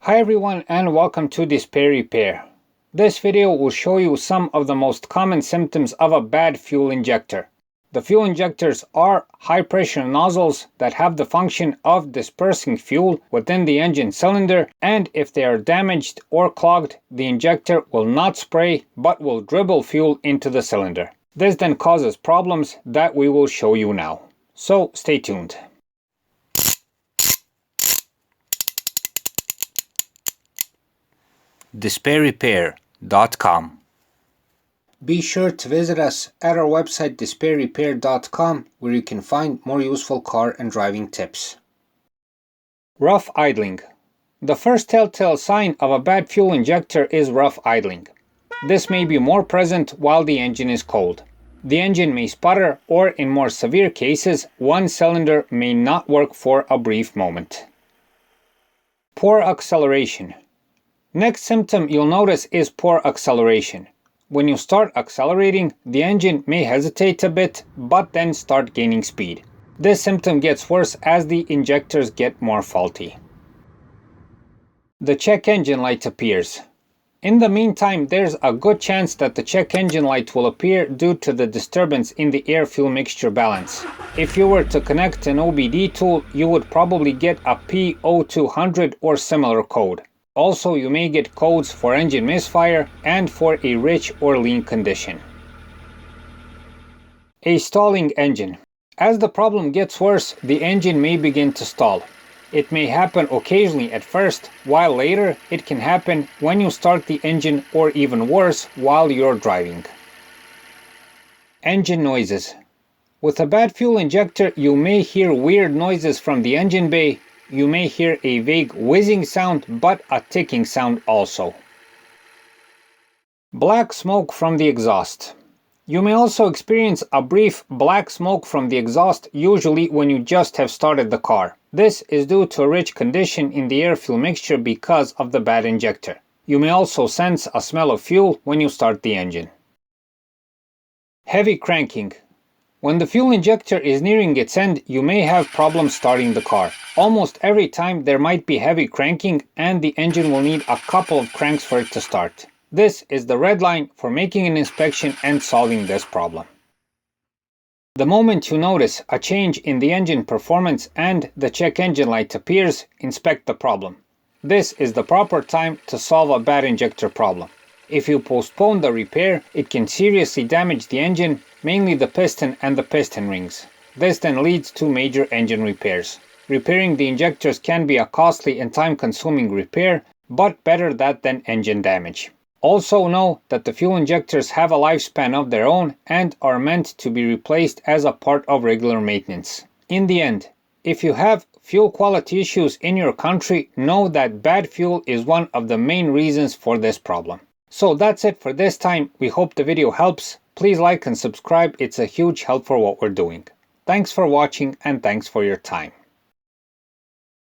Hi everyone and welcome to Display Repair. This video will show you some of the most common symptoms of a bad fuel injector. The fuel injectors are high pressure nozzles that have the function of dispersing fuel within the engine cylinder, and if they are damaged or clogged, the injector will not spray but will dribble fuel into the cylinder. This then causes problems that we will show you now. So stay tuned. DisplayRepair.com. Be sure to visit us at our website DisplayRepair.com, where you can find more useful car and driving tips. Rough idling. The first telltale sign of a bad fuel injector is rough idling. This may be more present while the engine is cold. The engine may sputter, or in more severe cases, one cylinder may not work for a brief moment. Poor acceleration. Next symptom you'll notice is poor acceleration. When you start accelerating, the engine may hesitate a bit, but then start gaining speed. This symptom gets worse as the injectors get more faulty. The check engine light appears. In the meantime, there's a good chance that the check engine light will appear due to the disturbance in the air-fuel mixture balance. If you were to connect an OBD tool, you would probably get a P0200 or similar code. Also, you may get codes for engine misfire and for a rich or lean condition. A stalling engine. As the problem gets worse, the engine may begin to stall. It may happen occasionally at first, while later it can happen when you start the engine, or even worse, while you're driving. Engine noises. With a bad fuel injector, you may hear weird noises from the engine bay. You may hear a vague whizzing sound, but a ticking sound also. Black smoke from the exhaust. You may also experience a brief black smoke from the exhaust, usually when you just have started the car. This is due to a rich condition in the air-fuel mixture because of the bad injector. You may also sense a smell of fuel when you start the engine. Heavy cranking. When the fuel injector is nearing its end, you may have problems starting the car. Almost every time there might be heavy cranking, and the engine will need a couple of cranks for it to start. This is the red line for making an inspection and solving this problem. The moment you notice a change in the engine performance and the check engine light appears, inspect the problem. This is the proper time to solve a bad injector problem. If you postpone the repair, it can seriously damage the engine, mainly the piston and the piston rings. This then leads to major engine repairs. Repairing the injectors can be a costly and time-consuming repair, but better that than engine damage. Also know that the fuel injectors have a lifespan of their own and are meant to be replaced as a part of regular maintenance. In the end, if you have fuel quality issues in your country, know that bad fuel is one of the main reasons for this problem. So that's it for this time. We hope the video helps. Please like and subscribe. It's a huge help for what we're doing. Thanks for watching and thanks for your time.